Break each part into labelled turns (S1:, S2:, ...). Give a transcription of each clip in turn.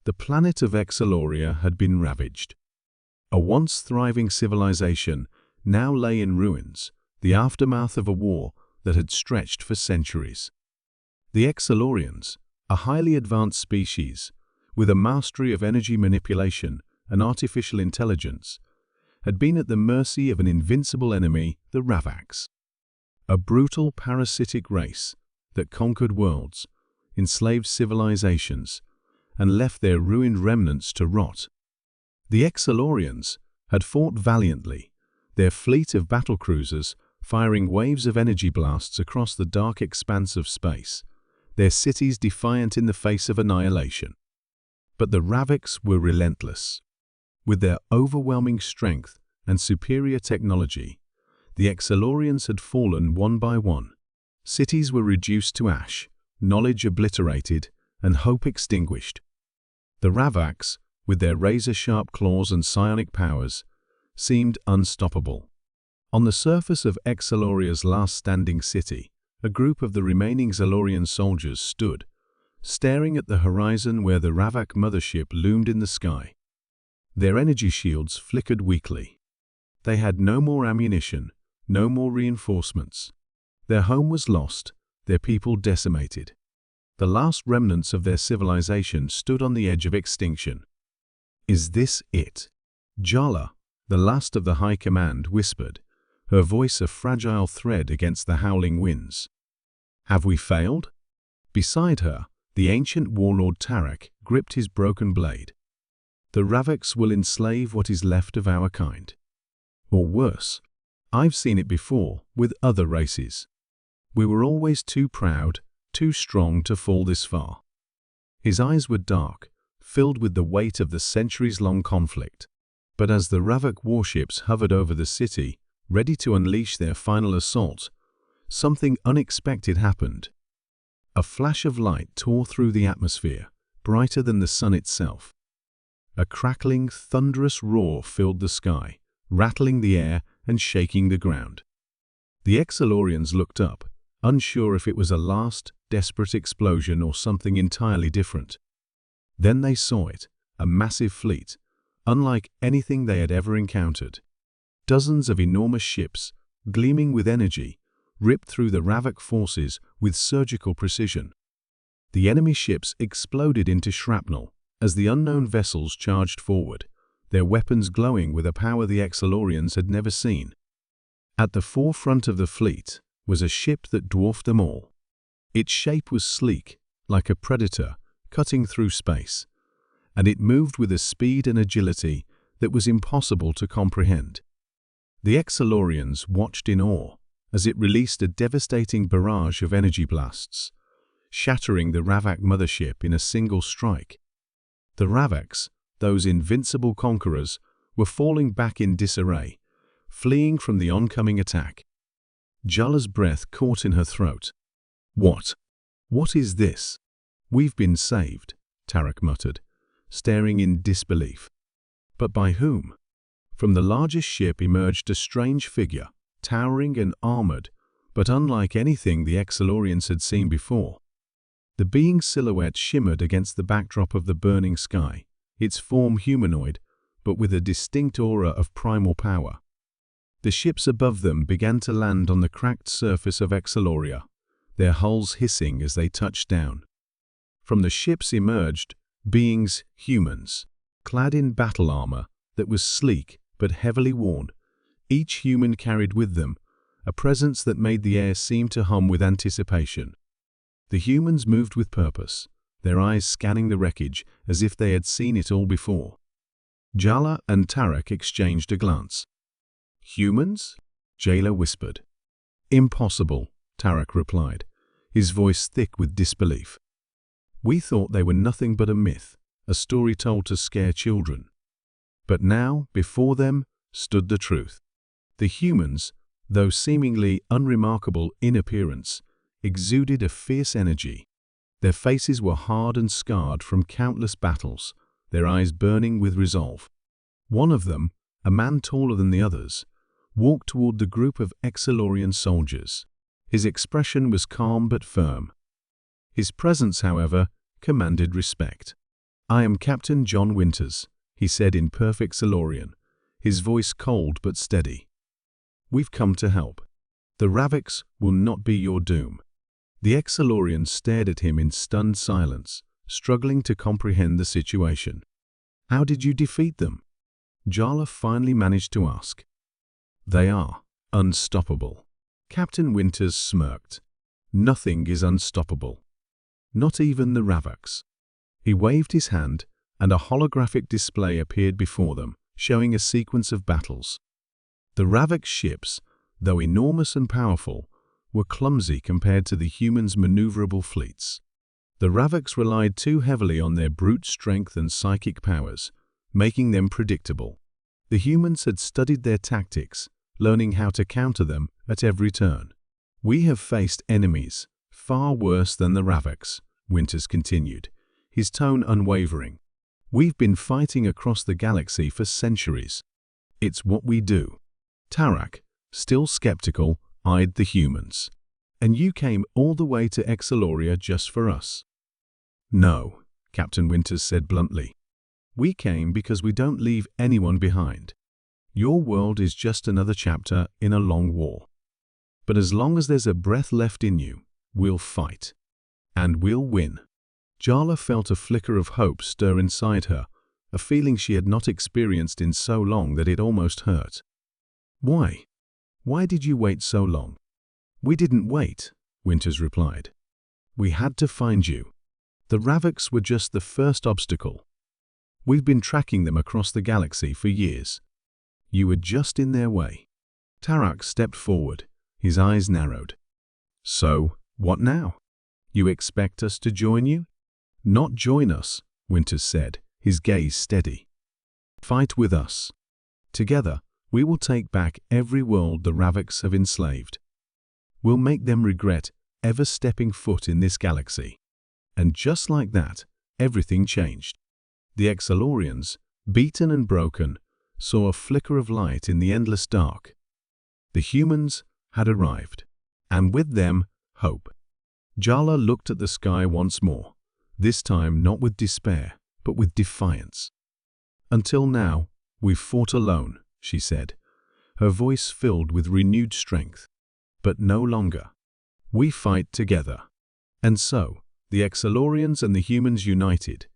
S1: The planet of Exaloria had been ravaged. A once thriving civilization now lay in ruins, the aftermath of a war that had stretched for centuries. The Exalorians, a highly advanced species, with a mastery of energy manipulation and artificial intelligence, had been at the mercy of an invincible enemy, the Ravaks. A brutal parasitic race that conquered worlds, enslaved civilizations, and left their ruined remnants to rot. The Exalorians had fought valiantly, their fleet of battlecruisers firing waves of energy blasts across the dark expanse of space, their cities defiant in the face of annihilation. But the Ravaks were relentless. With their overwhelming strength and superior technology, the Exalorians had fallen one by one. Cities were reduced to ash, knowledge obliterated, and hope extinguished. The Ravaks, with their razor-sharp claws and psionic powers, seemed unstoppable. On the surface of Exaloria's last standing city, a group of the remaining Xalorian soldiers stood, staring at the horizon where the Ravak mothership loomed in the sky. Their energy shields flickered weakly. They had no more ammunition, no more reinforcements. Their home was lost, their people decimated. The last remnants of their civilization stood on the edge of extinction. "Is this it?" Jala, the last of the High Command, whispered, her voice a fragile thread against the howling winds. "Have we failed?" Beside her, the ancient warlord Tarak gripped his broken blade. "The Ravaks will enslave what is left of our kind. Or worse. I've seen it before with other races. We were always too proud, too strong to fall this far." His eyes were dark, filled with the weight of the centuries-long conflict. But as the Ravak warships hovered over the city, ready to unleash their final assault, something unexpected happened. A flash of light tore through the atmosphere, brighter than the sun itself. A crackling, thunderous roar filled the sky, rattling the air and shaking the ground. The Exalorians looked up, unsure if it was a last, desperate explosion or something entirely different. Then they saw it, a massive fleet, unlike anything they had ever encountered. Dozens of enormous ships, gleaming with energy, ripped through the Ravak forces with surgical precision. The enemy ships exploded into shrapnel as the unknown vessels charged forward, their weapons glowing with a power the Exalorians had never seen. At the forefront of the fleet was a ship that dwarfed them all. Its shape was sleek, like a predator cutting through space, and it moved with a speed and agility that was impossible to comprehend. The Exalorians watched in awe as it released a devastating barrage of energy blasts, shattering the Ravak mothership in a single strike. The Ravaks, those invincible conquerors, were falling back in disarray, fleeing from the oncoming attack. Jala's breath caught in her throat. What is this?" "We've been saved," Tarak muttered, staring in disbelief. "But by whom?" From the largest ship emerged a strange figure, towering and armored, but unlike anything the Exalorians had seen before. The being's silhouette shimmered against the backdrop of the burning sky, its form humanoid, but with a distinct aura of primal power. The ships above them began to land on the cracked surface of Exaloria, their hulls hissing as they touched down. From the ships emerged beings, humans, clad in battle armor that was sleek but heavily worn. Each human carried with them a presence that made the air seem to hum with anticipation. The humans moved with purpose, their eyes scanning the wreckage as if they had seen it all before. Jala and Tarak exchanged a glance. "Humans?" Jala whispered. "Impossible," Tarak replied, his voice thick with disbelief. "We thought they were nothing but a myth, a story told to scare children." But now, before them, stood the truth. The humans, though seemingly unremarkable in appearance, exuded a fierce energy. Their faces were hard and scarred from countless battles, their eyes burning with resolve. One of them, a man taller than the others, walked toward the group of Exalorian soldiers. His expression was calm but firm. His presence, however, commanded respect. "I am Captain John Winters," he said in perfect Silurian, his voice cold but steady. "We've come to help. The Ravix will not be your doom." The ex-Silurian stared at him in stunned silence, struggling to comprehend the situation. "How did you defeat them?" Jala finally managed to ask. "They are unstoppable." Captain Winters smirked. "Nothing is unstoppable. Not even the Ravix." He waved his hand, and a holographic display appeared before them, showing a sequence of battles. The Ravix ships, though enormous and powerful, were clumsy compared to the humans' maneuverable fleets. The Ravix relied too heavily on their brute strength and psychic powers, making them predictable. The humans had studied their tactics, learning how to counter them at every turn. "We have faced enemies far worse than the Ravix," Winters continued, his tone unwavering. "We've been fighting across the galaxy for centuries. It's what we do." Tarak, still skeptical, eyed the humans. "And you came all the way to Exaloria just for us?" "No," Captain Winters said bluntly. "We came because we don't leave anyone behind. Your world is just another chapter in a long war. But as long as there's a breath left in you, we'll fight. And we'll win." Jala felt a flicker of hope stir inside her, a feeling she had not experienced in so long that it almost hurt. "Why? Why did you wait so long?" "We didn't wait," Winters replied. "We had to find you. The Ravix were just the first obstacle. We've been tracking them across the galaxy for years. You were just in their way." Tarak stepped forward, his eyes narrowed. "So, what now? You expect us to join you?" "Not join us," Winters said, his gaze steady. "Fight with us. Together, we will take back every world the Ravix have enslaved. We'll make them regret ever stepping foot in this galaxy." And just like that, everything changed. The Exalorians, beaten and broken, saw a flicker of light in the endless dark. The humans had arrived, and with them, hope. Jala looked at the sky once more, this time not with despair, but with defiance. "Until now, we've fought alone," she said, her voice filled with renewed strength. "But no longer. We fight together." And so, the Exalorians and the humans united,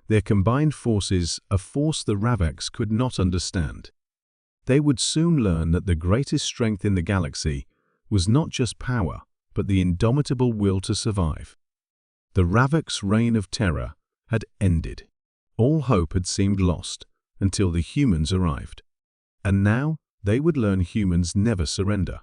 S1: their combined forces a force the Ravix could not understand. They would soon learn that the greatest strength in the galaxy was not just power, but the indomitable will to survive. The Ravix reign of terror had ended. All hope had seemed lost until the humans arrived. And now they would learn humans never surrender.